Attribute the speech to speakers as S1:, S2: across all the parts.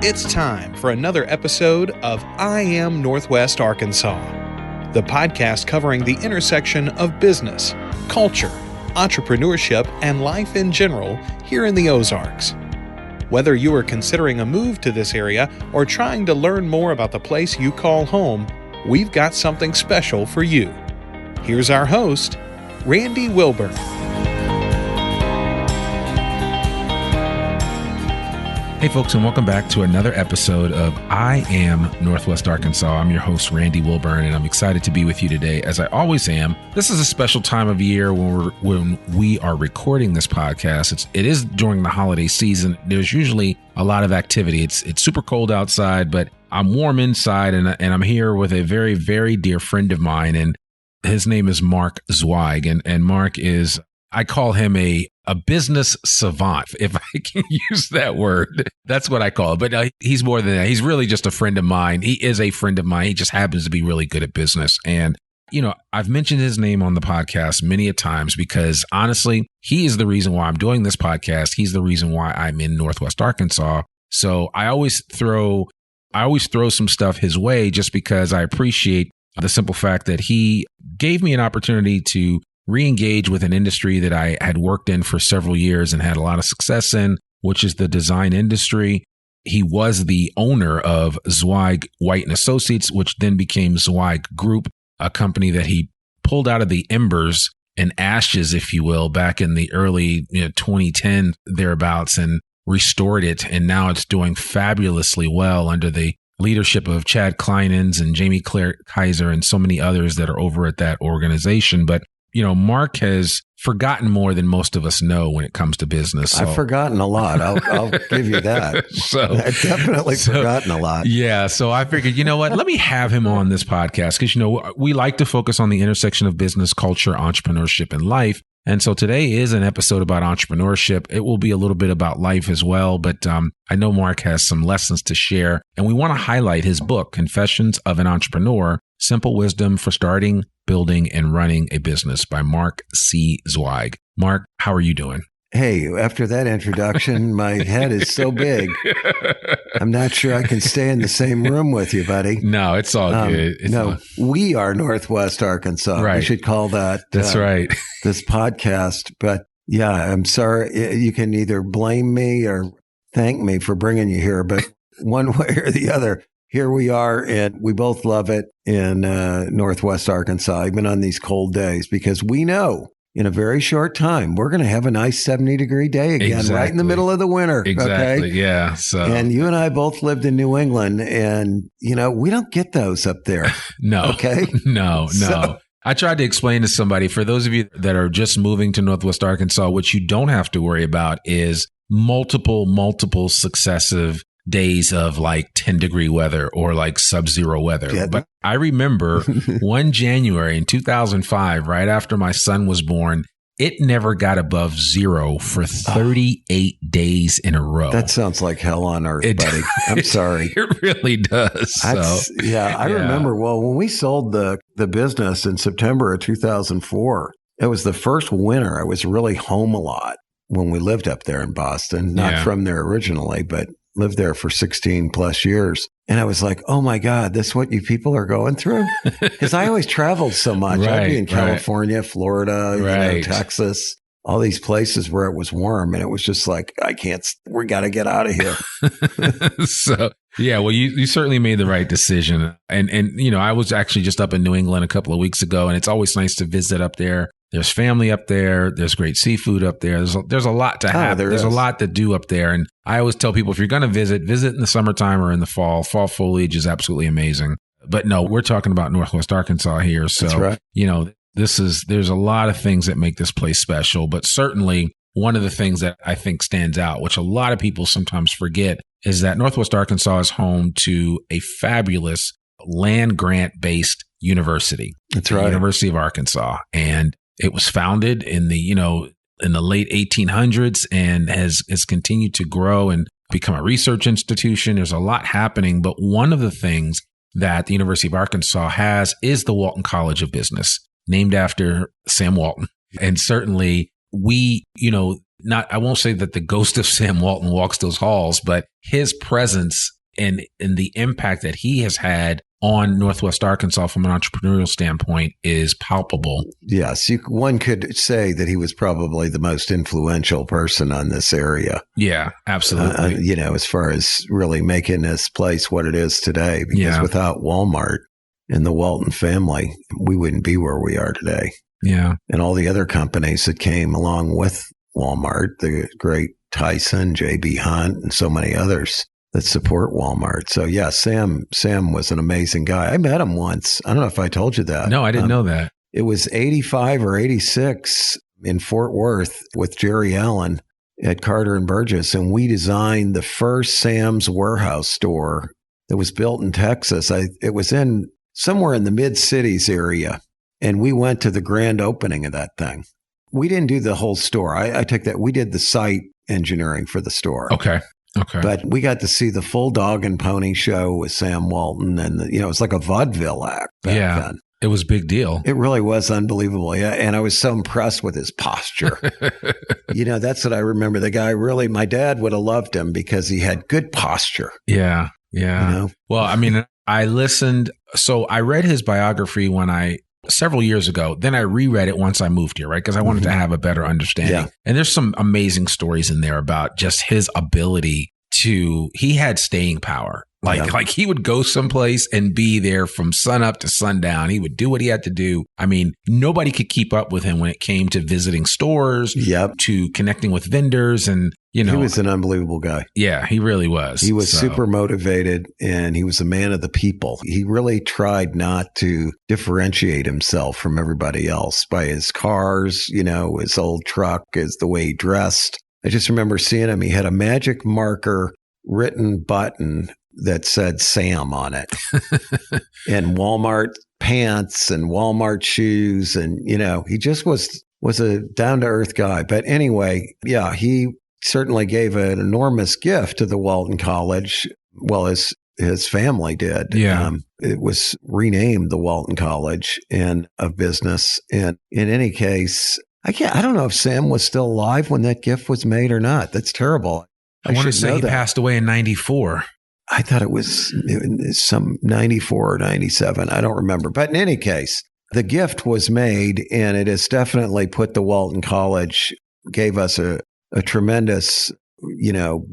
S1: It's time for another episode of I Am Northwest Arkansas, the podcast covering the intersection of business, culture, entrepreneurship, and life in general here in the Ozarks. Whether you are considering a move to this area or trying to learn more about the place you call home, we've got something special for you. Here's our host, Randy Wilburn.
S2: Hey folks, and welcome back to another episode of I Am Northwest Arkansas. I'm your host, Randy Wilburn, and I'm excited to be with you today, as I always am. This is a special time of year when we are recording this podcast. It is during the holiday season. There's usually a lot of activity. It's super cold outside, but I'm warm inside, and I'm here with a very, very dear friend of mine, and his name is Mark Zweig, and Mark is, I call him a business savant, if I can use that word. That's what I call it. But he's more than that. He's really just a friend of mine. He is a friend of mine. He just happens to be really good at business. And, you know, I've mentioned his name on the podcast many a times because honestly, he is the reason why I'm doing this podcast. He's the reason why I'm in Northwest Arkansas. So I always throw some stuff his way just because I appreciate the simple fact that he gave me an opportunity to re-engage with an industry that I had worked in for several years and had a lot of success in, which is the design industry. He was the owner of Zweig White & Associates, which then became Zweig Group, a company that he pulled out of the embers and ashes, if you will, back in the early 2010 thereabouts and restored it. And now it's doing fabulously well under the leadership of Chad Kleinens and Jamie Claire Kaiser and so many others that are over at that organization. But you know, Mark has forgotten more than most of us know when it comes to business. So.
S3: I've forgotten a lot. I'll give you that. I've definitely forgotten a lot.
S2: Yeah. So I figured, you know what? Let me have him on this podcast because, you know, we like to focus on the intersection of business, culture, entrepreneurship, and life. And so today is an episode about entrepreneurship. It will be a little bit about life as well. But I know Mark has some lessons to share. And we want to highlight his book, Confessions of an Entrepreneur, Simple Wisdom for Starting, Building, and Running a Business by Mark C. Zweig. Mark, how are you doing?
S3: Hey, after that introduction, my head is so big. I'm not sure I can stay in the same room with you, buddy.
S2: No, it's all good.
S3: We are Northwest Arkansas.
S2: Right.
S3: We should call that.
S2: That's right.
S3: This podcast. But yeah, I'm sorry. You can either blame me or thank me for bringing you here, but one way or the other, here we are, and we both love it in Northwest Arkansas, even on these cold days, because we know in a very short time, we're going to have a nice 70-degree day again, right in the middle of the winter.
S2: Exactly,
S3: okay?
S2: Yeah. So.
S3: And you and I both lived in New England, and, you know, we don't get those up there.
S2: No.
S3: Okay?
S2: No. I tried to explain to somebody, for those of you that are just moving to Northwest Arkansas, what you don't have to worry about is multiple successive days of like 10-degree weather or like sub-zero weather. Yeah. But I remember one January in 2005, right after my son was born, it never got above zero for 38 days in a row.
S3: That sounds like hell on earth, buddy. I'm sorry.
S2: It really does.
S3: I remember, well, when we sold the business in September of 2004, it was the first winter I was really home a lot when we lived up there in Boston, not from there originally, but lived there for 16 plus years. And I was like, oh my God, this is what you people are going through? Because I always traveled so much. I'd be in California, Florida, Texas, all these places where it was warm. And it was just like, we got to get out of here.
S2: So, yeah, well, you certainly made the right decision. And, you know, I was actually just up in New England a couple of weeks ago, and it's always nice to visit up there. There's family up there. There's great seafood up there. There's a lot to have. There's a lot to do up there. And I always tell people, if you're going to visit in the summertime or in the fall. Fall foliage is absolutely amazing. But no, we're talking about Northwest Arkansas here. So,
S3: that's right.
S2: You know, there's a lot of things that make this place special. But certainly one of the things that I think stands out, which a lot of people sometimes forget, is that Northwest Arkansas is home to a fabulous land grant-based university.
S3: That's right.
S2: The University of Arkansas. And it was founded in the late 1800s and has continued to grow and become a research institution. There's a lot happening, but one of the things that the University of Arkansas has is the Walton College of Business, named after Sam Walton. And certainly I won't say that the ghost of Sam Walton walks those halls, but his presence and the impact that he has had on Northwest Arkansas from an entrepreneurial standpoint is palpable.
S3: Yes, one could say that he was probably the most influential person on this area.
S2: Yeah, absolutely.
S3: As far as really making this place what it is today, because without Walmart and the Walton family, we wouldn't be where we are today.
S2: Yeah.
S3: And all the other companies that came along with Walmart, the great Tyson, J.B. Hunt, and so many others that support Walmart. So yeah, Sam was an amazing guy. I met him once. I don't know if I told you that.
S2: No, I didn't know that.
S3: It was 85 or 86 in Fort Worth with Jerry Allen at Carter and Burgess. And we designed the first Sam's Warehouse store that was built in Texas. It was in somewhere in the mid-cities area. And we went to the grand opening of that thing. We didn't do the whole store. I take that. We did the site engineering for the store.
S2: Okay.
S3: But we got to see the full dog and pony show with Sam Walton. And, it was like a vaudeville act back then.
S2: It was a big deal.
S3: It really was unbelievable. Yeah. And I was so impressed with his posture. That's what I remember. The guy my dad would have loved him because he had good posture.
S2: Yeah. Yeah. Well, I mean, I read his biography several years ago. Then I reread it once I moved here, right? Because I wanted to have a better understanding. Yeah. And there's some amazing stories in there about just his ability he had staying power. Like he would go someplace and be there from sun up to sundown. He would do what he had to do. I mean, nobody could keep up with him when it came to visiting stores, to connecting with vendors. And, he was an unbelievable guy. Yeah, he really was.
S3: He was super motivated, and he was a man of the people. He really tried not to differentiate himself from everybody else by his cars, his old truck, the way he dressed. I just remember seeing him. He had a magic marker written button that said Sam on it and Walmart pants and Walmart shoes. And, he just was a down to earth guy. But anyway, he certainly gave an enormous gift to the Walton College. Well, his family did.
S2: Yeah.
S3: It was renamed the Walton College of Business. And in any case, I don't know if Sam was still alive when that gift was made or not. That's terrible.
S2: I want to say he passed away in 94.
S3: I thought it was some 94 or 97. I don't remember. But in any case, the gift was made, and it has definitely put the Walton College, gave us a tremendous,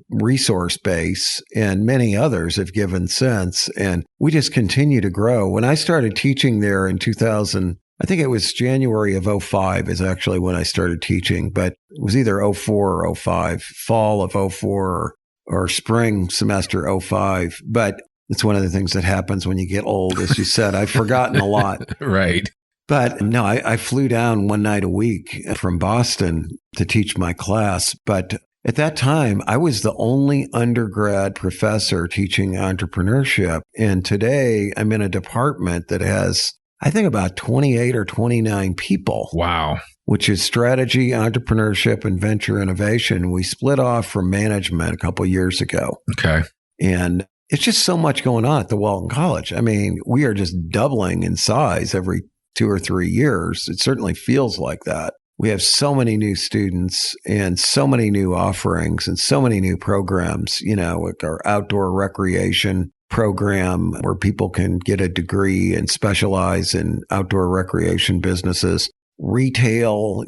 S3: resource base, and many others have given since. And we just continue to grow. When I started teaching there in 2000, I think it was January of 05 is actually when I started teaching, but it was either 04 or 05, fall of 04 or spring semester 05. But it's one of the things that happens when you get old. As you said, I've forgotten a lot.
S2: Right.
S3: But no, I flew down one night a week from Boston to teach my class. But at that time, I was the only undergrad professor teaching entrepreneurship. And today I'm in a department that has, I think, about 28 or 29 people.
S2: Wow.
S3: Which is strategy, entrepreneurship, and venture innovation. We split off from management a couple of years ago.
S2: Okay.
S3: And it's just so much going on at the Walton College. I mean, we are just doubling in size every 2 or 3 years. It certainly feels like that. We have so many new students and so many new offerings and so many new programs, like our outdoor recreation program where people can get a degree and specialize in outdoor recreation businesses. Retail,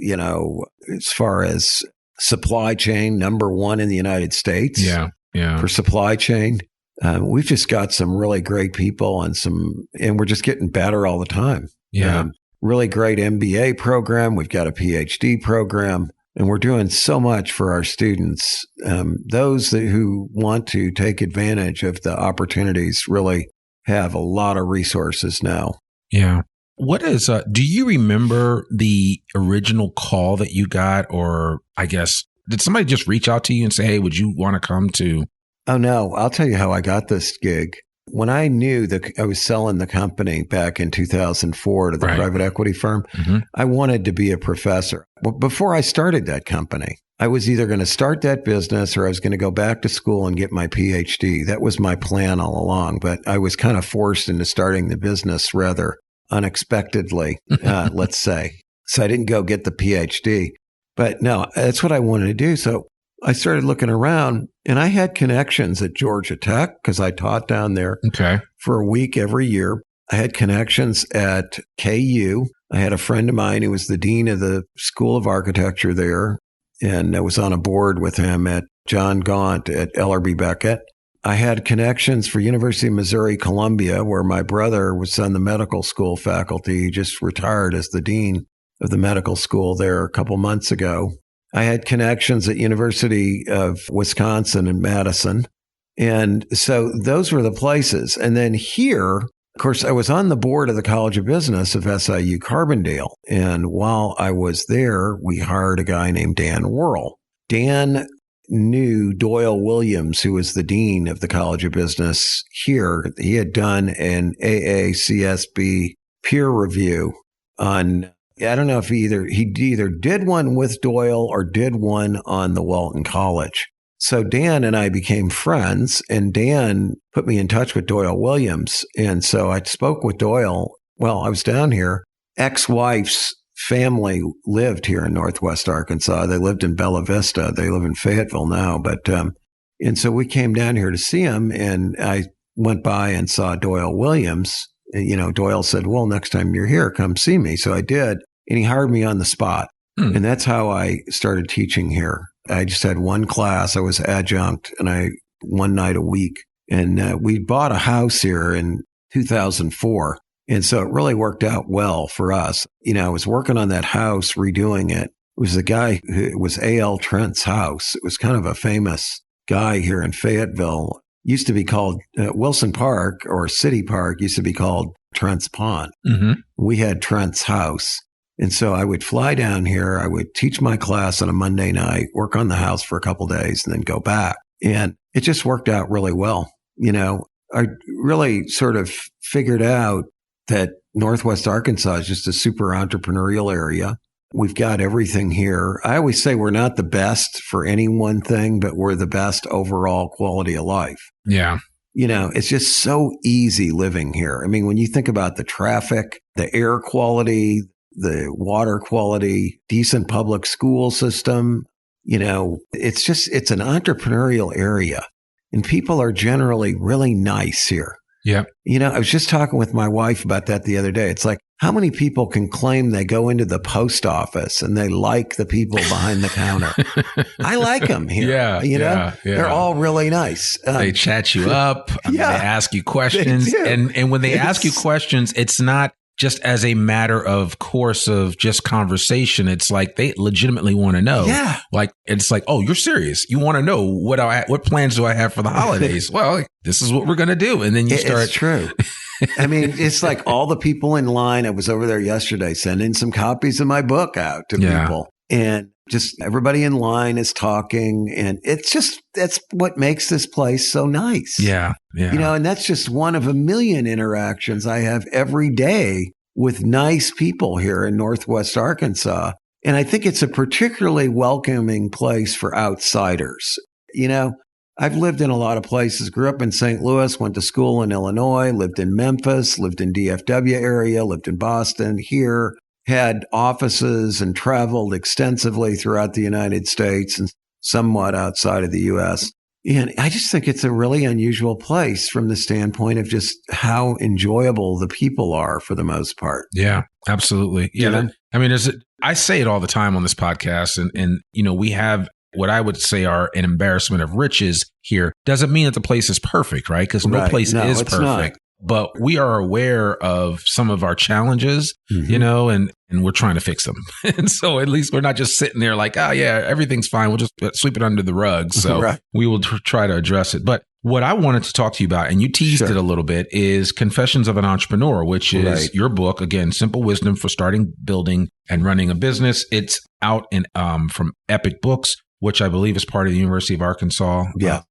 S3: as far as supply chain, number one in the United States.
S2: Yeah.
S3: For supply chain. We've just got some really great people and we're just getting better all the time.
S2: Yeah.
S3: Really great MBA program. We've got a PhD program, and we're doing so much for our students. Those who want to take advantage of the opportunities really have a lot of resources now.
S2: Yeah. What is, do you remember the original call that you got, or I guess, did somebody just reach out to you and say, hey, would you want to come to?
S3: Oh, no. I'll tell you how I got this gig. When I knew that I was selling the company back in 2004 to the private equity firm, I wanted to be a professor. But before I started that company, I was either going to start that business or I was going to go back to school and get my PhD. That was my plan all along. But I was kind of forced into starting the business rather unexpectedly, let's say. So I didn't go get the PhD. But no, that's what I wanted to do. So I started looking around And I had connections at Georgia Tech because I taught down there for a week every year. I had connections at KU. I had a friend of mine who was the dean of the School of Architecture there, and I was on a board with him at John Gaunt at Ellerbe Beckett. I had connections for University of Missouri, Columbia, where my brother was on the medical school faculty. He just retired as the dean of the medical school there a couple months ago. I had connections at University of Wisconsin in Madison. And so those were the places. And then here, of course, I was on the board of the College of Business of SIU Carbondale. And while I was there, we hired a guy named Dan Worrell. Dan knew Doyle Williams, who was the dean of the College of Business here. He had done an AACSB peer review on, I don't know if he either did one with Doyle or did one on the Walton College. So Dan and I became friends, and Dan put me in touch with Doyle Williams. And so I spoke with Doyle. Well, I was down here. Ex-wife's family lived here in Northwest Arkansas. They lived in Bella Vista. They live in Fayetteville now. But and so we came down here to see him, and I went by and saw Doyle Williams. And, Doyle said, well, next time you're here, come see me. So I did, and he hired me on the spot. And that's how I started teaching here. I just had one class. I was adjunct, and one night a week. And we bought a house here in 2004. And so it really worked out well for us. I was working on that house, redoing it. It was the guy it was A.L. Trent's house. It was kind of a famous guy here in Fayetteville. Used to be called Wilson Park, or City Park, used to be called Trent's Pond. Mm-hmm. We had Trent's house. And so I would fly down here. I would teach my class on a Monday night, work on the house for a couple of days, and then go back. And it just worked out really well. I really sort of figured out that Northwest Arkansas is just a super entrepreneurial area. We've got everything here. I always say we're not the best for any one thing, but we're the best overall quality of life.
S2: Yeah.
S3: It's just so easy living here. I mean, when you think about the traffic, the air quality, the water quality, decent public school system, it's an entrepreneurial area, and people are generally really nice here.
S2: Yeah.
S3: I was just talking with my wife about that the other day. It's like, how many people can claim they go into the post office and they like the people behind the counter? I like them here. Yeah. They're all really nice.
S2: They chat you up. They ask you questions. And when they ask you questions, it's not just as a matter of course of just conversation. It's like they legitimately want to know.
S3: Yeah.
S2: Like, it's like, oh, you're serious. You want to know what plans do I have for the holidays? Well, this is what we're going to do. And then you start.
S3: It's true. I mean, it's like all the people in line. I was over there yesterday sending some copies of my book out to people, and just everybody in line is talking. And that's what makes this place so nice.
S2: Yeah. Yeah.
S3: And that's just one of a million interactions I have every day with nice people here in Northwest Arkansas. And I think it's a particularly welcoming place for outsiders. I've lived in a lot of places, grew up in St. Louis, went to school in Illinois, lived in Memphis, lived in DFW area, lived in Boston, here, had offices and traveled extensively throughout the United States and somewhat outside of the U.S. And I just think it's a really unusual place from the standpoint of just how enjoyable the people are for the most part.
S2: Yeah, absolutely. Yeah. I mean, I say it all the time on this podcast, and we have what I would say are an embarrassment of riches here. Doesn't mean that the place is perfect, right? Because no place is perfect. Not. But we are aware of some of our challenges, and we're trying to fix them. And so at least we're not just sitting there like, oh, yeah, everything's fine. We'll just sweep it under the rug. So we will try to address it. But what I wanted to talk to you about, and you teased it a little bit, is Confessions of an Entrepreneur, which is your book. Again, Simple Wisdom for Starting, Building, and Running a Business. It's out from Epic Books, which I believe is part of the University of Arkansas.
S3: Yeah.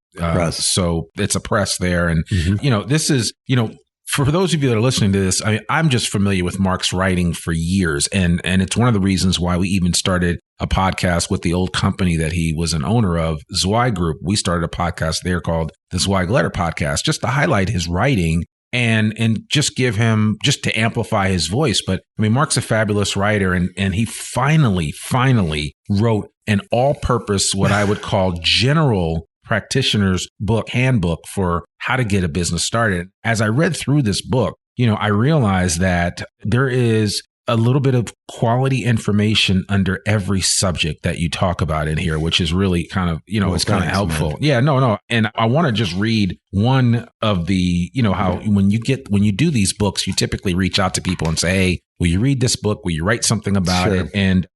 S2: So it's a press there. And, this is, for those of you that are listening to this, I'm just familiar with Mark's writing for years. And it's one of the reasons why we even started a podcast with the old company that he was an owner of, Zweig Group. We started a podcast there called the Zweig Letter Podcast, just to highlight his writing and just give him, just to amplify his voice. But Mark's a fabulous writer, and he finally wrote an all-purpose, what I would call general practitioner's handbook for how to get a business started. As I read through this book, I realized that there is a little bit of quality information under every subject that you talk about in here, which is really kind of, it's kind of helpful. Man. Yeah, no. And I want to just read one of the, how when you do these books, you typically reach out to people and say, hey, will you read this book? Will you write something about it?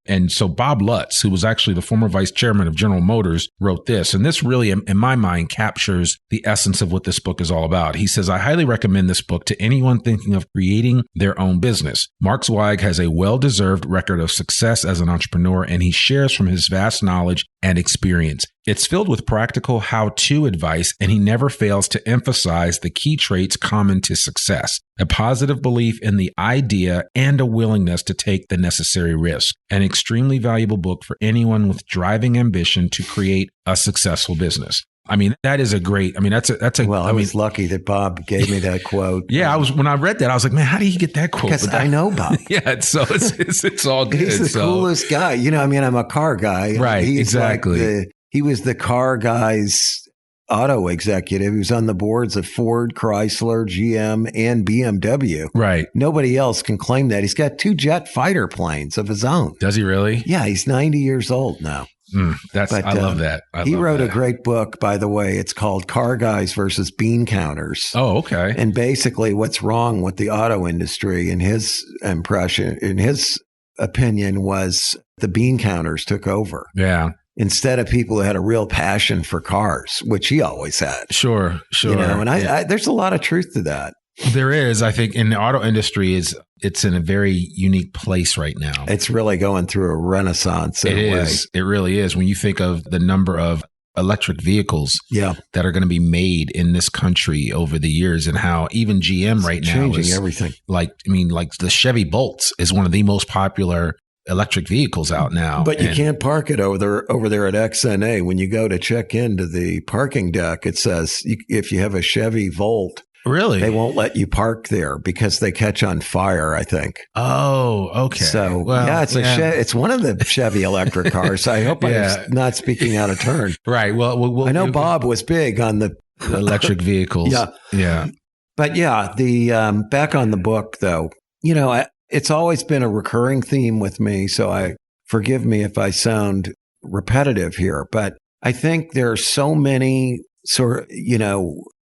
S2: And so Bob Lutz, who was actually the former vice chairman of General Motors, wrote this. And this really, in my mind, captures the essence of what this book is all about. He says, I highly recommend this book to anyone thinking of creating their own business. Mark Zweig has a well-deserved record of success as an entrepreneur, and he shares from his vast knowledge and experience. It's filled with practical how-to advice, and he never fails to emphasize the key traits common to success: a positive belief in the idea and a willingness to take the necessary risk. An extremely valuable book for anyone with driving ambition to create a successful business. I mean, that is a great,
S3: Well, I was lucky that Bob gave me that quote.
S2: Yeah, when I read that, I was like, man, how did he get that quote?
S3: Because I know Bob.
S2: Yeah, so it's all good.
S3: He's the coolest guy. I'm a car guy.
S2: Right, exactly.
S3: He was the car guy's auto executive. He was on the boards of Ford, Chrysler, GM, and BMW.
S2: Right.
S3: Nobody else can claim that. He's got 2 jet fighter planes of his own.
S2: Does he really?
S3: Yeah, he's 90 years old now.
S2: I love that.
S3: He wrote a great book, by the way. It's called Car Guys versus Bean Counters.
S2: Oh, okay.
S3: And basically what's wrong with the auto industry, in his opinion, was the bean counters took over.
S2: Yeah.
S3: Instead of people who had a real passion for cars, which he always had.
S2: Sure.
S3: And I there's a lot of truth to that.
S2: There is. I think in the auto industry, it's in a very unique place right now.
S3: It's really going through a renaissance.
S2: It is. It really is. When you think of the number of electric vehicles that are going to be made in this country over the years, and how even GM right now is
S3: everything.
S2: Like the Chevy Bolts is one of the most popular electric vehicles out now.
S3: But you can't park it over there at XNA. When you go to check into the parking deck, it says if you have a Chevy Volt,
S2: really,
S3: they won't let you park there because they catch on fire, I think.
S2: Oh, okay.
S3: So it's one of the Chevy electric cars. I hope I'm not speaking out of turn.
S2: Right. Well,
S3: I know Bob was big on the
S2: electric vehicles. Yeah.
S3: But the back on the book though, it's always been a recurring theme with me, so forgive me if I sound repetitive here, but I think there are so many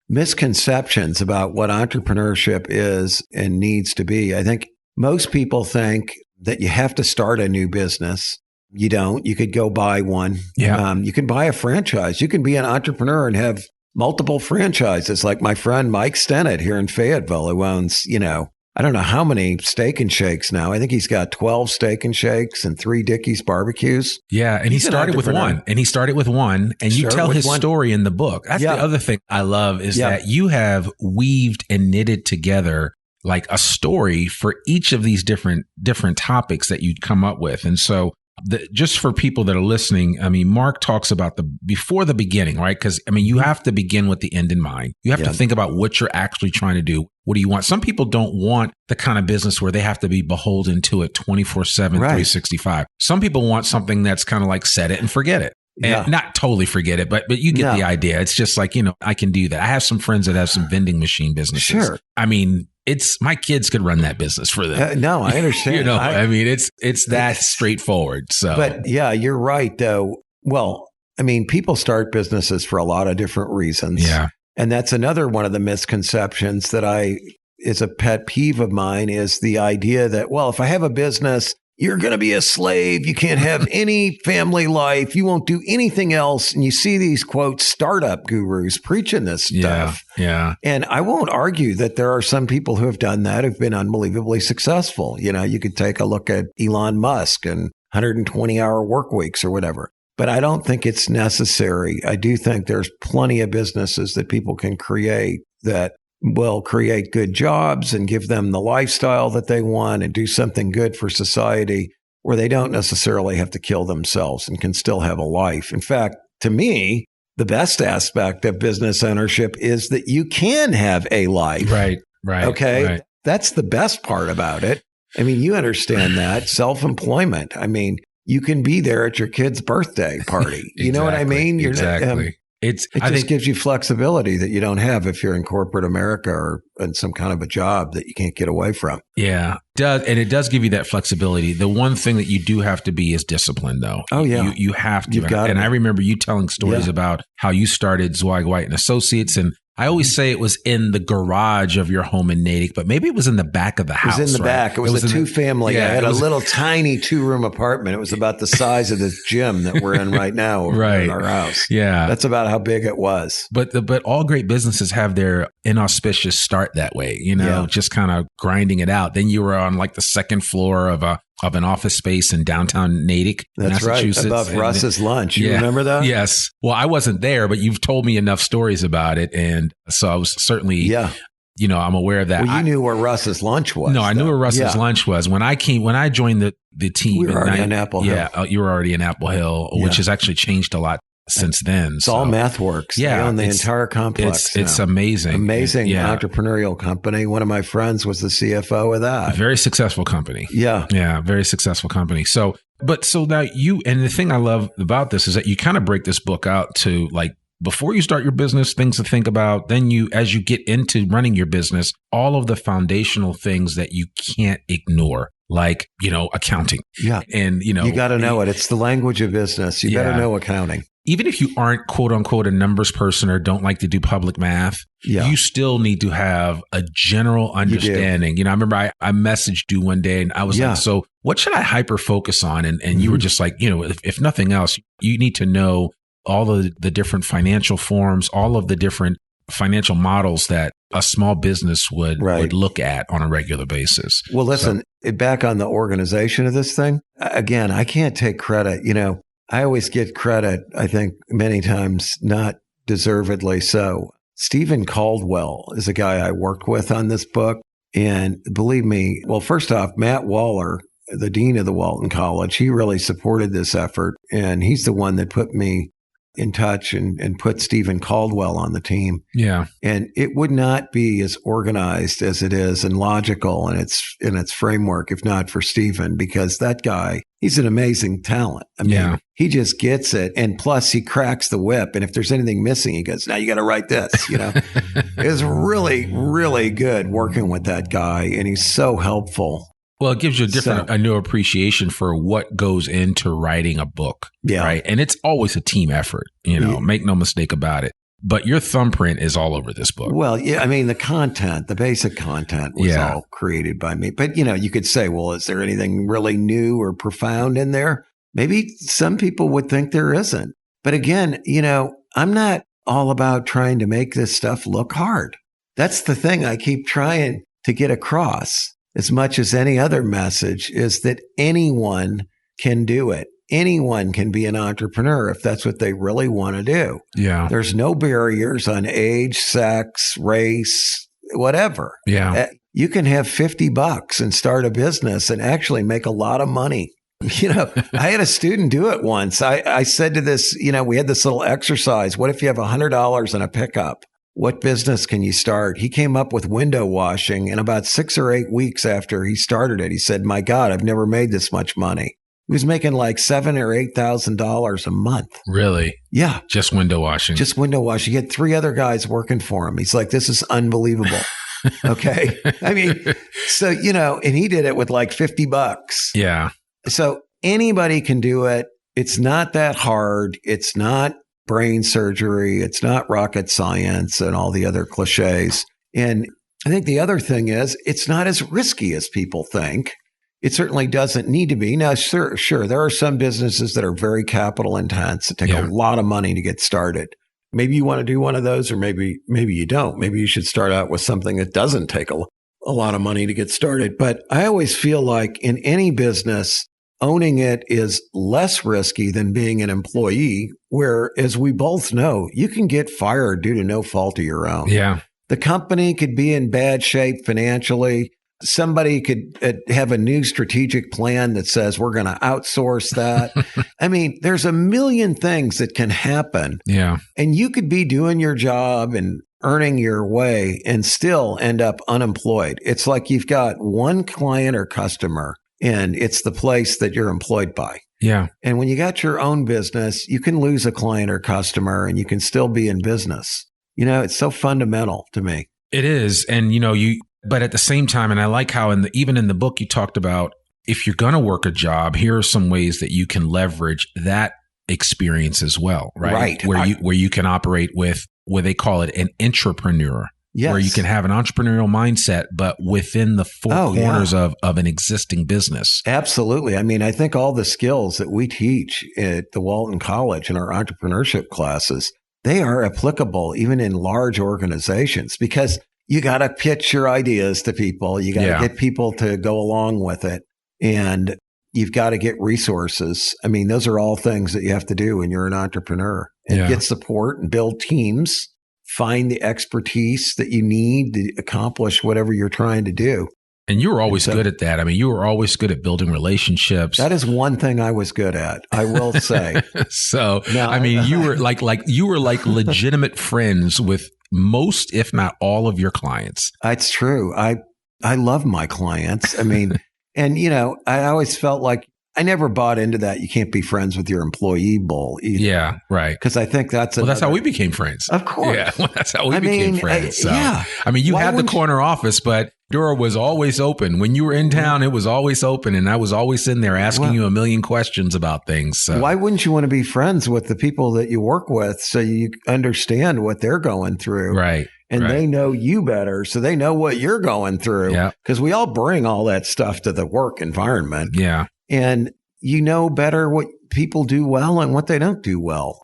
S3: misconceptions about what entrepreneurship is and needs to be. I think most people think that you have to start a new business. You don't. You could go buy one.
S2: Yeah.
S3: You can buy a franchise. You can be an entrepreneur and have multiple franchises, like my friend Mike Stennett here in Fayetteville, who owns, I don't know how many Steak and Shakes now. I think he's got 12 Steak and Shakes and 3 Dickey's barbecues.
S2: Yeah, and he started with one. And you tell his story in the book. That's the other thing I love is that you have weaved and knitted together like a story for each of these different topics that you'd come up with. And so just for people that are listening, Mark talks about before the beginning, right? Because, you have to begin with the end in mind. You have to think about what you're actually trying to do. What do you want? Some people don't want the kind of business where they have to be beholden to it 24/7, 365. Some people want something that's kind of like set it and forget it. And not totally forget it, but you get the idea. It's just like, I can do that. I have some friends that have some vending machine businesses.
S3: Sure.
S2: My kids could run that business for them.
S3: No, I understand.
S2: It's that straightforward. So,
S3: but you're right though. Well, people start businesses for a lot of different reasons.
S2: Yeah.
S3: And that's another one of the misconceptions that is a pet peeve of mine, is the idea that, well, if I have a business, you're going to be a slave. You can't have any family life. You won't do anything else. And you see these, quote, startup gurus preaching this stuff.
S2: Yeah.
S3: And I won't argue that there are some people who have done that, who've been unbelievably successful. You could take a look at Elon Musk and 120-hour work weeks or whatever. But I don't think it's necessary. I do think there's plenty of businesses that people can create that will create good jobs and give them the lifestyle that they want and do something good for society, where they don't necessarily have to kill themselves and can still have a life. In fact, to me, the best aspect of business ownership is that you can have a life.
S2: Right.
S3: Okay.
S2: Right.
S3: That's the best part about it. You understand that. Self-employment. You can be there at your kid's birthday party. You know what I mean?
S2: Exactly.
S3: It just gives you flexibility that you don't have if you're in corporate America or in some kind of a job that you can't get away from.
S2: Yeah, it does give you that flexibility. The one thing that you do have to be is disciplined, though.
S3: Oh yeah,
S2: you have to.
S3: You've got
S2: and I remember you telling stories about how you started Zweig, White and Associates, and I always say it was in the garage of your home in Natick, but maybe it was in the back of the house.
S3: It was in the back. It was a two-family. I had a little tiny 2-room apartment. It was about the size of this gym that we're in right now in our house.
S2: Yeah.
S3: That's about how big it was.
S2: But all great businesses have their inauspicious start that way, just kind of grinding it out. Then you were on like the second floor of an office space in downtown Natick,
S3: That's
S2: Massachusetts.
S3: Right, above Russ's Lunch. You remember that?
S2: Yes. Well, I wasn't there, but you've told me enough stories about it. And so I was certainly, I'm aware of that.
S3: Well, you knew where Russ's Lunch was.
S2: No, I knew where Russ's Lunch was. When I joined the team.
S3: We were already in Apple Hill.
S2: Yeah, you were already in Apple Hill, which has actually changed a lot since then.
S3: It's all MathWorks.
S2: Yeah.
S3: They own the entire complex.
S2: It's amazing.
S3: Amazing entrepreneurial company. One of my friends was the CFO of that.
S2: Very successful company.
S3: Yeah.
S2: Yeah. Very successful company. So now and the thing I love about this is that you kind of break this book out to like, before you start your business, things to think about. Then as you get into running your business, all of the foundational things that you can't ignore, like, accounting.
S3: Yeah.
S2: And,
S3: you got to know it. It's the language of business. You better know accounting. Even
S2: if you aren't quote unquote a numbers person or don't like to do public math, you still need to have a general understanding. I remember I messaged you one day and I was like, so what should I hyper focus on? And you were just like, if nothing else, you need to know all of the different financial forms, all of the different financial models that a small business would look at on a regular basis.
S3: Well, listen, back on the organization of this thing, again, I can't take credit. I always get credit, I think, many times, not deservedly so. Stephen Caldwell is a guy I worked with on this book. And believe me, well, first off, Matt Waller, the dean of the Walton College, he really supported this effort. And he's the one that put me in touch and put Stephen Caldwell on the team.
S2: Yeah.
S3: And it would not be as organized as it is and logical in its framework if not for Stephen, because that guy, he's an amazing talent. I mean, he just gets it. And plus he cracks the whip. And if there's anything missing, he goes, now you got to write this, It's really, really good working with that guy. And he's so helpful.
S2: Well, it gives you a new appreciation for what goes into writing a book, right? And it's always a team effort, make no mistake about it. But your thumbprint is all over this book.
S3: Well, yeah, I mean, the basic content was all created by me. But, you could say, well, is there anything really new or profound in there? Maybe some people would think there isn't. But again, I'm not all about trying to make this stuff look hard. That's the thing I keep trying to get across. As much as any other message, is that anyone can do it. Anyone can be an entrepreneur if that's what they really want to do.
S2: Yeah.
S3: There's no barriers on age, sex, race, whatever.
S2: Yeah.
S3: You can have $50 and start a business and actually make a lot of money. I had a student do it once. I said to this, we had this little exercise. What if you have $100 in a pickup? What business can you start? He came up with window washing, and about 6 or 8 weeks after he started it, he said, my God, I've never made this much money. He was making like $7,000 or $8,000 a month.
S2: Really?
S3: Yeah.
S2: Just window washing.
S3: Just window washing. He had 3 other guys working for him. He's like, this is unbelievable. Okay. I mean, so, and he did it with like $50.
S2: Yeah.
S3: So anybody can do it. It's not that hard. It's not brain surgery. It's not rocket science and all the other cliches. And I think the other thing is it's not as risky as people think. It certainly doesn't need to be. Now, sure, there are some businesses that are very capital intense that take a lot of money to get started. Maybe you want to do one of those, or maybe you don't. Maybe you should start out with something that doesn't take a lot of money to get started. But I always feel like in any business, owning it is less risky than being an employee, where, as we both know, you can get fired due to no fault of your own.
S2: Yeah.
S3: The company could be in bad shape financially. Somebody could have a new strategic plan that says we're going to outsource that. I mean, there's a million things that can happen.
S2: Yeah.
S3: And you could be doing your job and earning your way and still end up unemployed. It's like you've got one client or customer, and it's the place that you're employed by.
S2: Yeah.
S3: And when you got your own business, you can lose a client or customer and you can still be in business. It's so fundamental to me.
S2: It is. And, but at the same time, and I like how even in the book, you talked about if you're going to work a job, here are some ways that you can leverage that experience as well, right?
S3: Right.
S2: Where you can operate with what they call it an entrepreneur. Yes. Where you can have an entrepreneurial mindset, but within the four corners of an existing business.
S3: Absolutely. I mean, I think all the skills that we teach at the Walton College in our entrepreneurship classes, they are applicable even in large organizations because you got to pitch your ideas to people. You got to get people to go along with it. And you've got to get resources. I mean, those are all things that you have to do when you're an entrepreneur. And get support and build teams. Find the expertise that you need to accomplish whatever you're trying to do.
S2: And you were always good at that. I mean, you were always good at building relationships.
S3: That is one thing I was good at, I will say.
S2: So, now, I mean, you were like legitimate friends with most, if not all of your clients.
S3: It's true. I love my clients. I mean, and I always felt like I never bought into that. You can't be friends with your employee bull either.
S2: Yeah, right.
S3: Because I think that's
S2: how we became friends.
S3: Of course.
S2: Yeah, that's how we became friends. I mean, you had the corner office, but door was always open. When you were in town, it was always open. And I was always in there asking you a million questions about things. So.
S3: Why wouldn't you want to be friends with the people that you work with so you understand what they're going through?
S2: Right.
S3: And they know you better, so they know what you're going through.
S2: Yeah.
S3: Because we all bring all that stuff to the work environment.
S2: Yeah.
S3: And you know better what people do well and what they don't do well.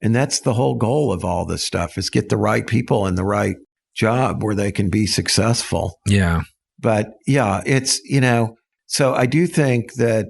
S3: And that's the whole goal of all this stuff is get the right people in the right job where they can be successful.
S2: Yeah.
S3: But it's, so I do think that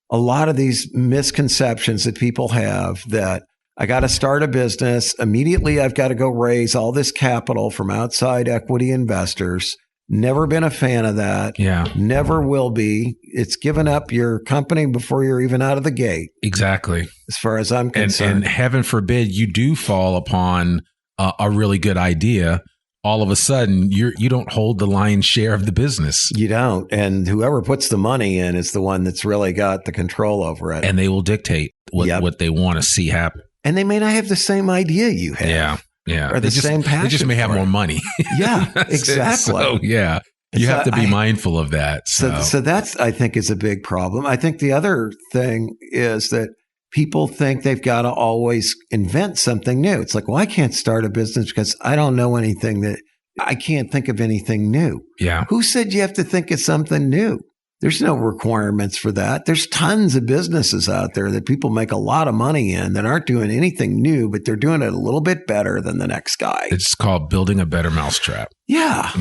S3: a lot of these misconceptions that people have that I got to start a business, immediately I've got to go raise all this capital from outside equity investors. Never been a fan of that.
S2: Yeah.
S3: Never will be. It's given up your company before you're even out of the gate.
S2: Exactly.
S3: As far as I'm concerned.
S2: And heaven forbid you do fall upon a really good idea. All of a sudden, you don't hold the lion's share of the business.
S3: You don't. And whoever puts the money in is the one that's really got the control over it.
S2: And they will dictate what they want to see happen.
S3: And they may not have the same idea you have.
S2: Yeah. Yeah.
S3: Or same passion.
S2: They just may have more money.
S3: Yeah, exactly.
S2: So, yeah. You have to be mindful of that.
S3: So that's, I think, is a big problem. I think the other thing is that people think they've got to always invent something new. It's like, well, I can't start a business because I don't know anything I can't think of anything new.
S2: Yeah.
S3: Who said you have to think of something new? There's no requirements for that. There's tons of businesses out there that people make a lot of money in that aren't doing anything new, but they're doing it a little bit better than the next guy.
S2: It's called building a better mousetrap.
S3: Yeah.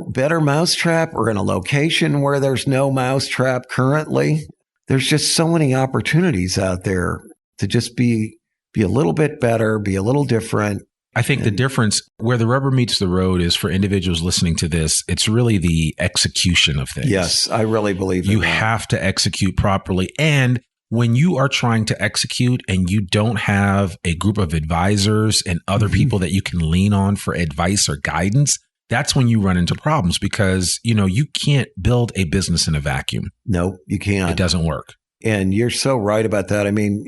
S3: Better mousetrap or in a location where there's no mousetrap currently. There's just so many opportunities out there to just be a little bit better, be a little different.
S2: I think the difference where the rubber meets the road is for individuals listening to this, it's really the execution of things.
S3: Yes, I really believe
S2: you have to execute properly. And when you are trying to execute and you don't have a group of advisors and other people that you can lean on for advice or guidance, that's when you run into problems because, you can't build a business in a vacuum.
S3: No, you can't.
S2: It doesn't work.
S3: And you're so right about that. I mean,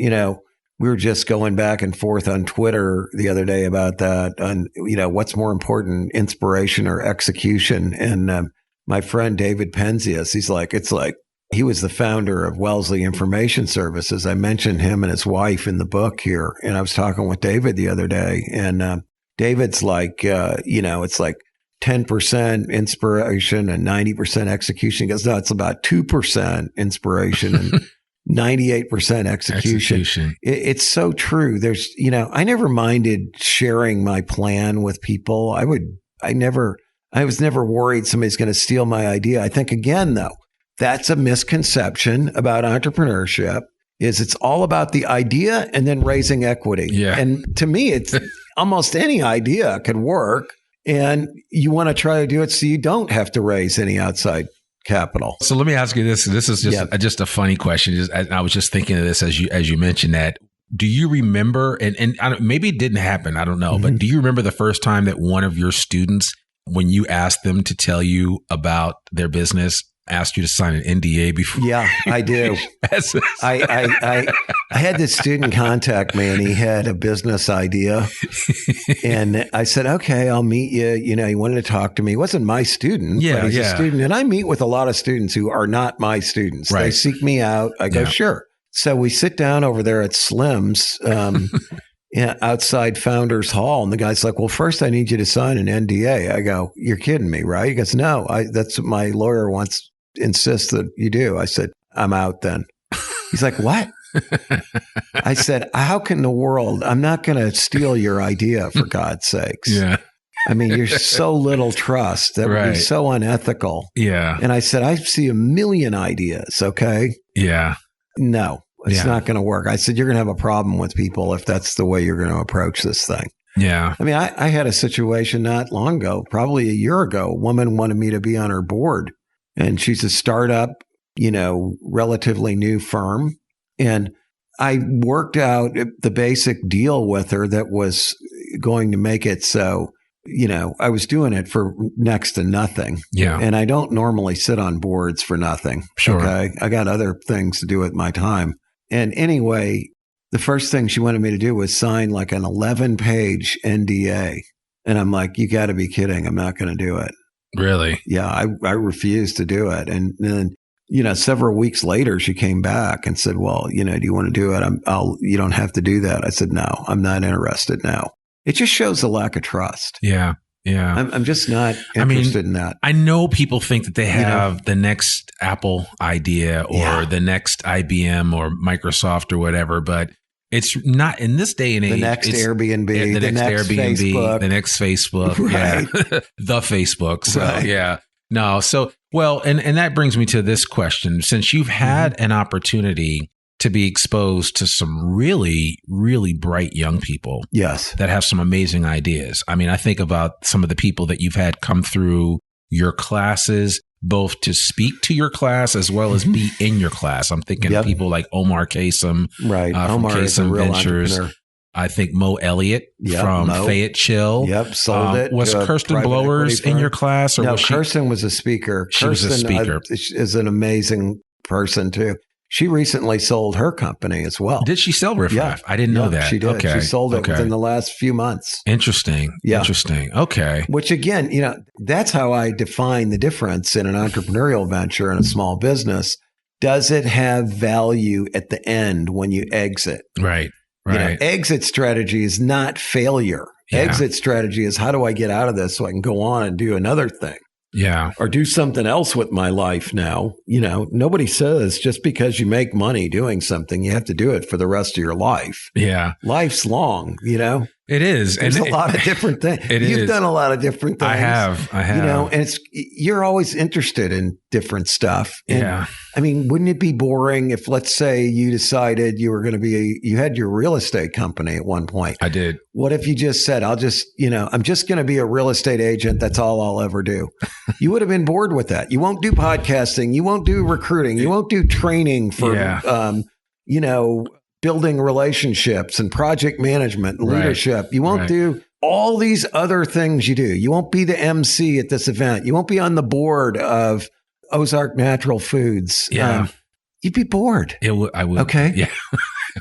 S3: we were just going back and forth on Twitter the other day about that, on, what's more important, inspiration or execution. And my friend David Penzias, he was the founder of Wellesley Information Services. I mentioned him and his wife in the book here. And I was talking with David the other day. And David's like, it's like 10% inspiration and 90% execution. He goes, no, it's about 2% inspiration and 98% execution. It's so true. There's, I never minded sharing my plan with people. I was never worried somebody's going to steal my idea. I think again, though, that's a misconception about entrepreneurship is it's all about the idea and then raising equity.
S2: Yeah.
S3: And to me, it's almost any idea could work and you want to try to do it so you don't have to raise any outside capital.
S2: So let me ask you this. This is just a funny question. I was just thinking of this as you mentioned that. Do you remember, and maybe it didn't happen, I don't know, but do you remember the first time that one of your students, when you asked them to tell you about their business, asked you to sign an NDA before?
S3: Yeah, I do. I had this student contact me, and he had a business idea. And I said, okay, I'll meet you. You know, he wanted to talk to me. He wasn't my student, but he's a student. And I meet with a lot of students who are not my students. Right. They seek me out. I go, sure. So we sit down over there at Slim's outside Founders Hall. And the guy's like, well, first I need you to sign an NDA. I go, you're kidding me, right? He goes, no, that's what my lawyer insists that you do. I said, I'm out then. He's like, what? I said, how can the world, I'm not going to steal your idea, for God's sakes.
S2: Yeah.
S3: I mean, you're so little trust. That would be so unethical.
S2: Yeah.
S3: And I said, I see a million ideas. Okay.
S2: Yeah.
S3: No, it's not going to work. I said, you're going to have a problem with people if that's the way you're going to approach this thing.
S2: Yeah.
S3: I mean, I had a situation not long ago, probably a year ago. A woman wanted me to be on her board, and she's a startup, you know, relatively new firm. And I worked out the basic deal with her that was going to make it so, you know, I was doing it for next to nothing.
S2: Yeah.
S3: And I don't normally sit on boards for nothing.
S2: Sure.
S3: Okay. I got other things to do with my time. And anyway, the first thing she wanted me to do was sign like an 11-page NDA. And I'm like, you got to be kidding. I'm not going to do it.
S2: Really?
S3: Yeah. I refused to do it. And then, you know, several weeks later, she came back and said, well, you know, do you want to do it? You don't have to do that. I said, no, I'm not interested now. It just shows a lack of trust.
S2: Yeah. Yeah.
S3: I'm just not interested in that.
S2: I know people think that they have the next Apple idea or the next IBM or Microsoft or whatever, but it's not in this day and age.
S3: The next Airbnb,
S2: the next Airbnb,
S3: Facebook.
S2: The next Facebook,
S3: Right.
S2: the Facebook. So
S3: Right.
S2: No. So, well, and that brings me to this question. Since you've had an opportunity to be exposed to some really, really bright young people that have some amazing ideas. I mean, I think about some of the people that you've had come through your classes, both to speak to your class as well as be in your class. I'm thinking of people like Omar Kasem,
S3: right?
S2: From
S3: Omar is a real entrepreneur.
S2: I think Mo Elliott from Fayette Chill.
S3: Sold it.
S2: Was Kirsten Blowers in your class? Or
S3: no,
S2: was
S3: Kirsten was a speaker.
S2: She was a speaker.
S3: Is an amazing person too. She recently sold her company as well.
S2: Did she sell Riff Raff? I didn't know that.
S3: She did.
S2: Okay.
S3: She sold it within the last few months.
S2: Interesting.
S3: Yeah.
S2: Interesting. Okay.
S3: Which again, you know, that's how I define the difference in an entrepreneurial venture and a small business. Does it have value at the end when you exit?
S2: Right. Right.
S3: You know, exit strategy is not failure. Yeah. Exit strategy is how do I get out of this so I can go on and do another thing?
S2: Yeah.
S3: Or do something else with my life now. You know, nobody says just because you make money doing something, you have to do it for the rest of your life.
S2: Yeah.
S3: Life's long, you know?
S2: It is.
S3: There's a lot of different things. You've done a lot of different things.
S2: I have.
S3: You know, and you're always interested in different stuff. And, I mean, wouldn't it be boring if, let's say, you decided you were going to you had your real estate company at one point?
S2: I did.
S3: What if you just said, I'm just going to be a real estate agent. That's all I'll ever do. You would have been bored with that. You won't do podcasting. You won't do recruiting. You won't do training for, building relationships and project management and leadership. You won't do all these other things you do. You won't be the MC at this event. You won't be on the board of Ozark Natural Foods.
S2: Yeah.
S3: You'd be bored.
S2: I would.
S3: Okay.
S2: Yeah.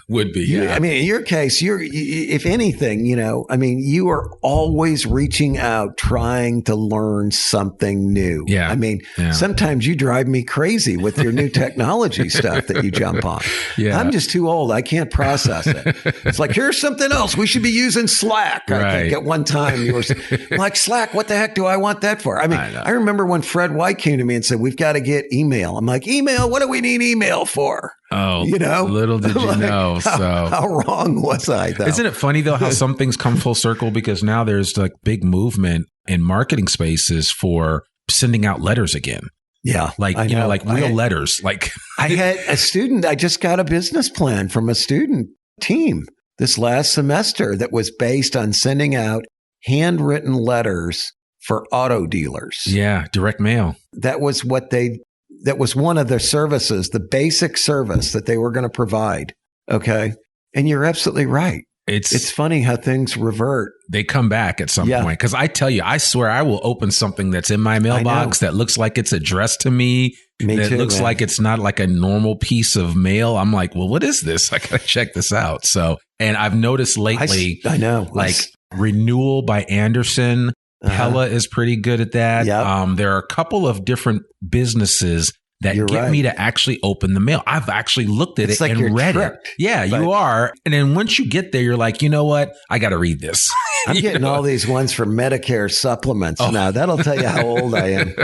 S2: Would be. Yeah.
S3: I mean, in your case, if anything, you are always reaching out, trying to learn something new.
S2: Yeah.
S3: I mean, sometimes you drive me crazy with your new technology stuff that you jump on.
S2: Yeah.
S3: I'm just too old. I can't process it. It's like, here's something else. We should be using Slack. I think at one time you were like, Slack, what the heck do I want that for? I mean, I remember when Fred White came to me and said, we've got to get email. I'm like, email? What do we need email for?
S2: Oh, little did you know.
S3: How wrong was I, though?
S2: Isn't it funny, though, how some things come full circle? Because now there's like big movement in marketing spaces for sending out letters again.
S3: Yeah.
S2: Like, real letters. Like
S3: I had a student, I just got a business plan from a student team this last semester that was based on sending out handwritten letters for auto dealers.
S2: Yeah. Direct mail.
S3: That was one of their services, the basic service that they were going to provide. Okay. And you're absolutely right. It's funny how things revert.
S2: They come back at some point. Because I tell you, I swear I will open something that's in my mailbox that looks like it's addressed to me. That looks like it's not like a normal piece of mail. I'm like, well, what is this? I got to check this out. So, and I've noticed lately,
S3: I know,
S2: like Renewal by Anderson. Pella is pretty good at that.
S3: Yep.
S2: There are a couple of different businesses that get me to actually open the mail. I've actually looked at it and read it. Yeah, you are. And then once you get there, you're like, you know what? I got to read this.
S3: I'm getting all these ones for Medicare supplements now. That'll tell you how old I am.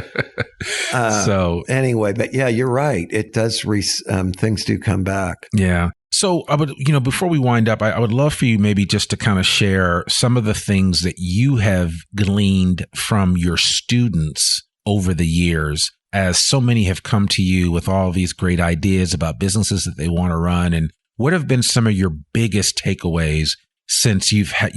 S3: So anyway, but yeah, you're right. It does. Things do come back.
S2: Yeah. So I would, before we wind up, I would love for you maybe just to kind of share some of the things that you have gleaned from your students over the years, as so many have come to you with all these great ideas about businesses that they want to run. And what have been some of your biggest takeaways since you have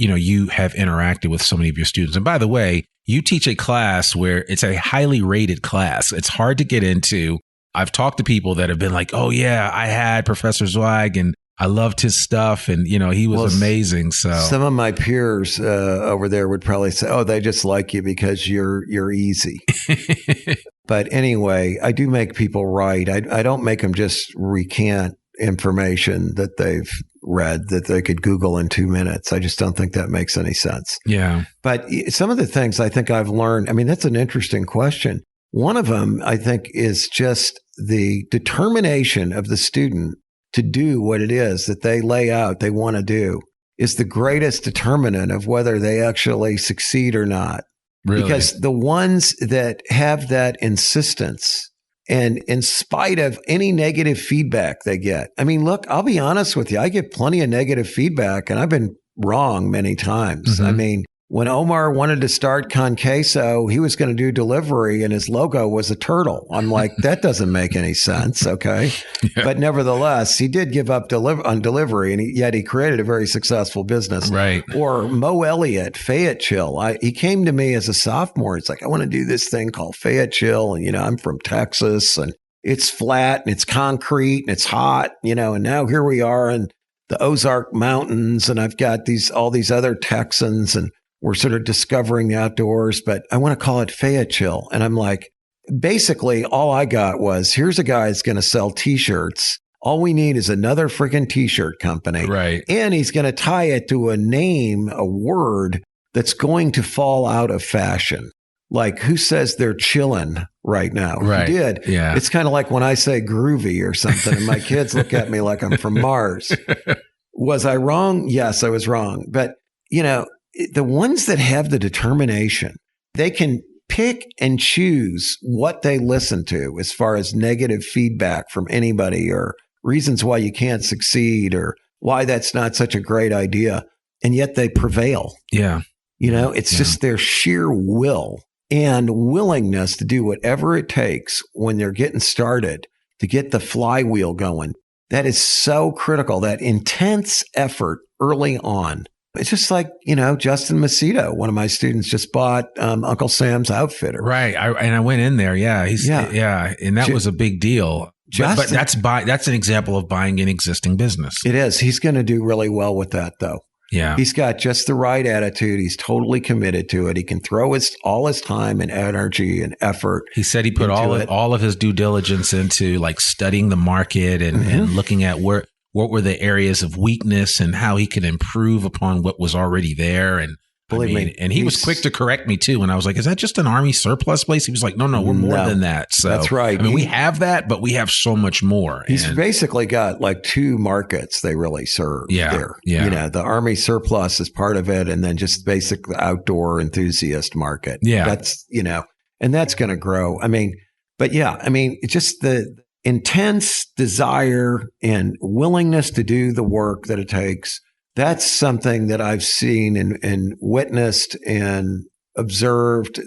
S2: interacted with so many of your students? And by the way, you teach a class where it's a highly rated class. It's hard to get into. I've talked to people that have been like, oh yeah, I had Professor Zweig and I loved his stuff. And, he was amazing. So
S3: some of my peers over there would probably say, oh, they just like you because you're easy. But anyway, I do make people write. I don't make them just recant information that they've read that they could Google in 2 minutes. I just don't think that makes any sense.
S2: Yeah.
S3: But some of the things I think I've learned, that's an interesting question. One of them, I think, is just the determination of the student to do what it is that they lay out they want to do is the greatest determinant of whether they actually succeed or not.
S2: Really?
S3: Because the ones that have that insistence, and in spite of any negative feedback they get, look, I'll be honest with you, I get plenty of negative feedback and I've been wrong many times.
S2: Mm-hmm.
S3: When Omar wanted to start Con Queso, he was going to do delivery and his logo was a turtle. I'm like, that doesn't make any sense. Okay. Yeah. But nevertheless, he did give up on delivery, and yet he created a very successful business.
S2: Right.
S3: Or Mo Elliott, Fayette Chill. He came to me as a sophomore. It's like, I want to do this thing called Fayette Chill. And, I'm from Texas and it's flat and it's concrete and it's hot, and now here we are in the Ozark Mountains and I've got all these other Texans and we're sort of discovering the outdoors, but I want to call it Fayette Chill. And I'm like, basically all I got was, here's a guy that's going to sell t-shirts. All we need is another freaking t-shirt company.
S2: Right.
S3: And he's going to tie it to a name, a word that's going to fall out of fashion. Like, who says they're chillin' right now?
S2: Right.
S3: Who did?
S2: Yeah.
S3: It's kind of like when I say groovy or something and my kids look at me like I'm from Mars. Was I wrong? Yes, I was wrong. But, the ones that have the determination, they can pick and choose what they listen to as far as negative feedback from anybody or reasons why you can't succeed or why that's not such a great idea. And yet they prevail.
S2: Yeah.
S3: It's just their sheer will and willingness to do whatever it takes when they're getting started to get the flywheel going. That is so critical, that intense effort early on. It's just like, Justin Macedo, one of my students, just bought Uncle Sam's Outfitter.
S2: Right. I went in there. Yeah. And that was a big deal. But that's an example of buying an existing business.
S3: It is. He's going to do really well with that, though.
S2: Yeah.
S3: He's got just the right attitude. He's totally committed to it. He can throw all his time and energy and effort.
S2: He said he put all of his due diligence into like studying the market and looking at what were the areas of weakness and how he could improve upon what was already there. And and he was quick to correct me too. And I was like, is that just an Army surplus place? He was like, no, we're more than that. So
S3: that's right.
S2: We have that, but we have so much more.
S3: He's basically got like two markets they really serve there.
S2: Yeah.
S3: The Army surplus is part of it. And then just basic outdoor enthusiast market.
S2: Yeah.
S3: That's, and that's going to grow. It's just the intense desire and willingness to do the work that it takes. That's something that I've seen and witnessed and observed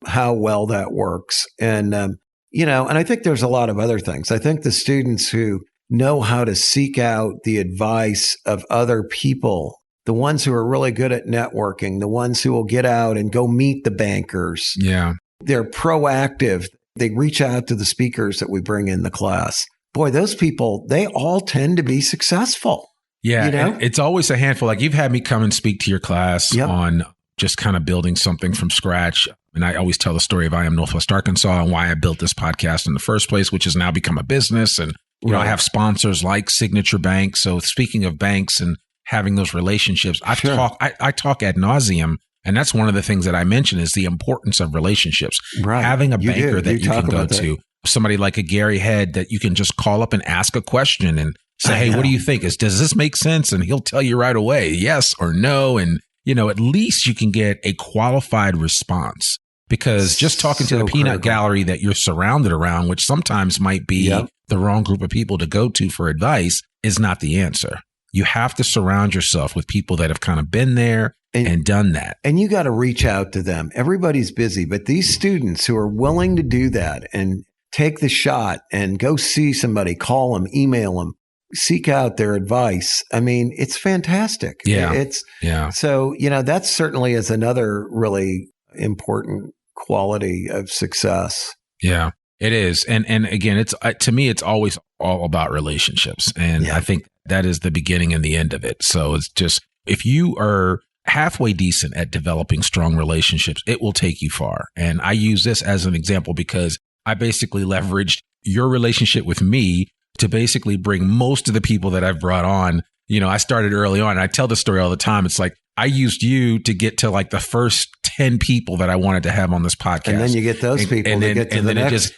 S3: how well that works. And, and I think there's a lot of other things. I think the students who know how to seek out the advice of other people, the ones who are really good at networking, the ones who will get out and go meet the bankers.
S2: Yeah.
S3: They're proactive. They reach out to the speakers that we bring in the class. Boy, those people, they all tend to be successful.
S2: Yeah. And it's always a handful. Like you've had me come and speak to your class on just kind of building something from scratch. And I always tell the story of I Am Northwest Arkansas and why I built this podcast in the first place, which has now become a business. And, you know, I have sponsors like Signature Bank. So speaking of banks and having those relationships, I talk ad nauseum. And that's one of the things that I mention is the importance of relationships. Right. Having a banker that you can go to, somebody like a Gary Head that you can just call up and ask a question and say, hey, what do you think? Does this make sense? And he'll tell you right away, yes or no. And, you know, at least you can get a qualified response, because just talking to the peanut gallery that you're surrounded around, which sometimes might be the wrong group of people to go to for advice, is not the answer. You have to surround yourself with people that have kind of been there and done that. And
S3: you got to reach out to them. Everybody's busy, but these students who are willing to do that and take the shot and go see somebody, call them, email them, seek out their advice. I mean, it's fantastic. So, you know, that certainly is another really important quality of success.
S2: Yeah, it is. And again, it's to me, it's always all about relationships. And I think that is the beginning and the end of it. So it's just, if you are halfway decent at developing strong relationships, it will take you far. And I use this as an example because I basically leveraged your relationship with me to basically bring most of the people that I've brought on. You know, I started early on, and I tell the story all the time. It's like, I used you to get to like the first 10 people that I wanted to have on this podcast.
S3: And then you get those people to get to the next.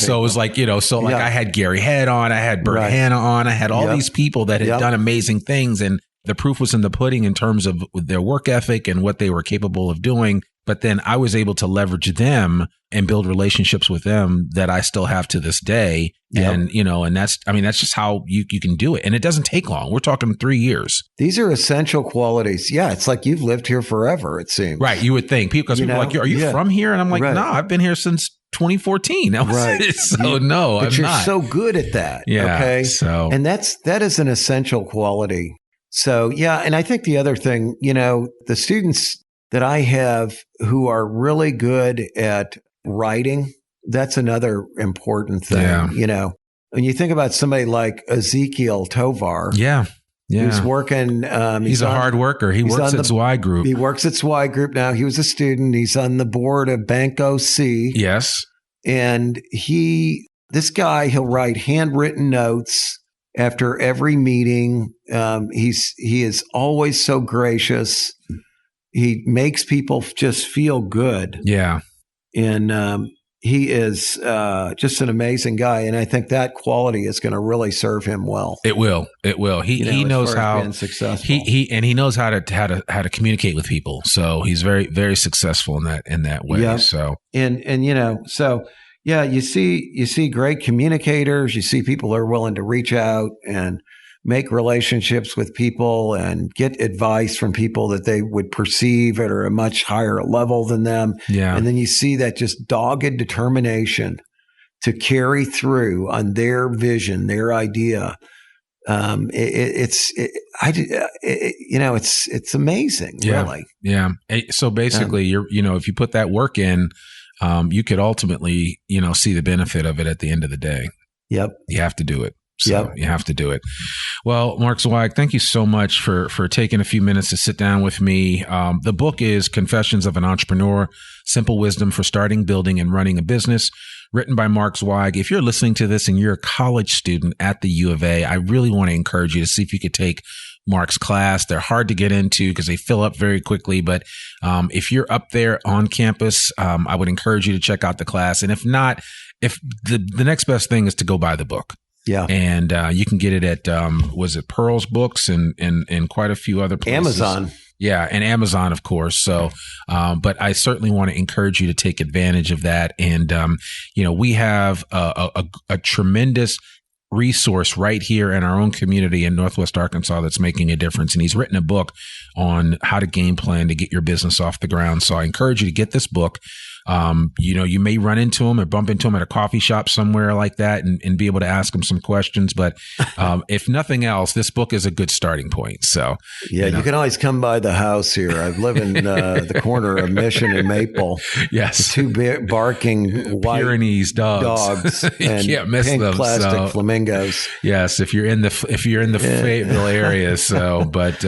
S2: So it was like, you know, so like I had Gary Head on, I had Bert Hanna on, I had all these people that had done amazing things. And the proof was in the pudding in terms of their work ethic and what they were capable of doing. But then I was able to leverage them and build relationships with them that I still have to this day. And, you know, and that's just how you can do it. And it doesn't take long. We're talking 3 years.
S3: These are essential qualities. Yeah. It's like you've lived here forever, it seems.
S2: Right. You would think, because people are like, are you from here? And I'm like, no, I've been here since 2014. No, I'm
S3: not. You're
S2: not.
S3: So good at that.
S2: Yeah.
S3: Okay.
S2: So,
S3: and that is an essential quality. So, yeah. And I think the other thing, you know, the students that I have who are really good at writing, that's another important thing.
S2: Yeah.
S3: You know, when you think about somebody like Ezekiel Tovar. Who's working.
S2: He's a hard worker. He works at Zweig Group.
S3: He works at Zweig Group now. He was a student. He's on the board of Bank OC.
S2: Yes.
S3: And this guy, he'll write handwritten notes after every meeting. He is always so gracious. He makes people just feel good.
S2: Yeah.
S3: And he is just an amazing guy. And I think that quality is going to really serve him well.
S2: It will. He knows how
S3: being successful.
S2: He knows how to communicate with people. So he's very, very successful in that way.
S3: Yeah.
S2: So
S3: and you know, so yeah, you see great communicators, you see people that are willing to reach out and make relationships with people and get advice from people that they would perceive at a much higher level than them.
S2: Yeah.
S3: And then you see that just dogged determination to carry through on their vision, their idea. It's amazing, really.
S2: Yeah. So basically, if you put that work in, you could ultimately, see the benefit of it at the end of the day.
S3: Yep.
S2: You have to do it. So you have to do it. Well, Mark Zweig, thank you so much for taking a few minutes to sit down with me. The book is Confessions of an Entrepreneur, Simple Wisdom for Starting, Building, and Running a Business, written by Mark Zweig. If you're listening to this and you're a college student at the U of A, I really want to encourage you to see if you could take Mark's class. They're hard to get into because they fill up very quickly. But if you're up there on campus, I would encourage you to check out the class. And if not, if the next best thing is to go buy the book.
S3: Yeah.
S2: And you can get it at, was it Pearl's Books and quite a few other places.
S3: Amazon.
S2: Yeah. And Amazon, of course. So, but I certainly want to encourage you to take advantage of that. And, we have a tremendous resource right here in our own community in Northwest Arkansas that's making a difference. And he's written a book on how to game plan to get your business off the ground. So I encourage you to get this book. You may run into him or bump into him at a coffee shop somewhere like that and be able to ask him some questions. But if nothing else, this book is a good starting point. So,
S3: you can always come by the house here. I live in the corner of Mission and Maple.
S2: Yes.
S3: Two barking white
S2: Pyrenees dogs
S3: and
S2: can't miss
S3: pink
S2: them,
S3: plastic flamingos.
S2: Yes, if you're in the Fayetteville area. So, but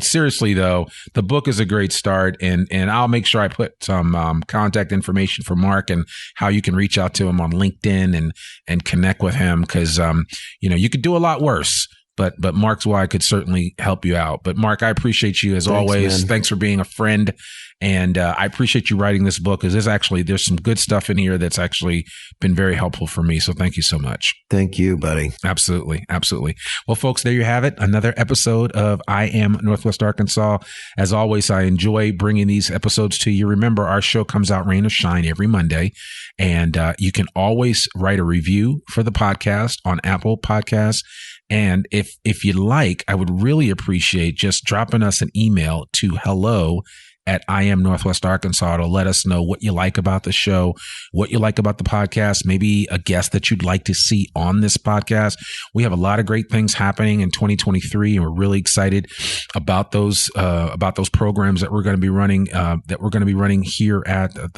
S2: seriously though, the book is a great start, and I'll make sure I put some contact information for Mark and how you can reach out to him on LinkedIn and connect with him, because you could do a lot worse. But Mark Zweig could certainly help you out. But Mark, I appreciate you as always.
S3: Man.
S2: Thanks for being a friend. And I appreciate you writing this book, because there's some good stuff in here that's actually been very helpful for me. So thank you so much.
S3: Thank you, buddy.
S2: Absolutely. Absolutely. Well, folks, there you have it. Another episode of I Am Northwest Arkansas. As always, I enjoy bringing these episodes to you. Remember, our show comes out rain or shine every Monday. And you can always write a review for the podcast on Apple Podcasts. And if you'd like, I would really appreciate just dropping us an email to hello@IamNorthwestArkansas to let us know what you like about the show, what you like about the podcast, maybe a guest that you'd like to see on this podcast. We have a lot of great things happening in 2023, and we're really excited about those programs that we're going to be running here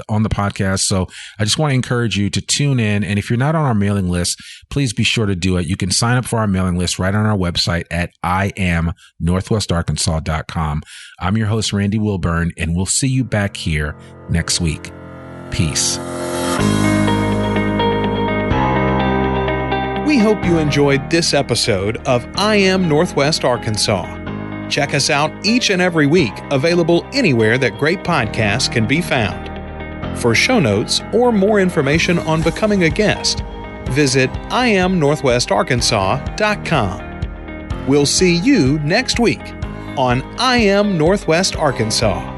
S2: on the podcast. So I just want to encourage you to tune in, and if you're not on our mailing list, please be sure to do it. You can sign up for our mailing list right on our website at IamNorthwestArkansas.com. I'm your host, Randy Wilburn, and we'll see you back here next week. Peace.
S1: We hope you enjoyed this episode of I Am Northwest Arkansas. Check us out each and every week, available anywhere that great podcasts can be found. For show notes or more information on becoming a guest, visit IamNorthwestArkansas.com. We'll see you next week on I Am Northwest Arkansas.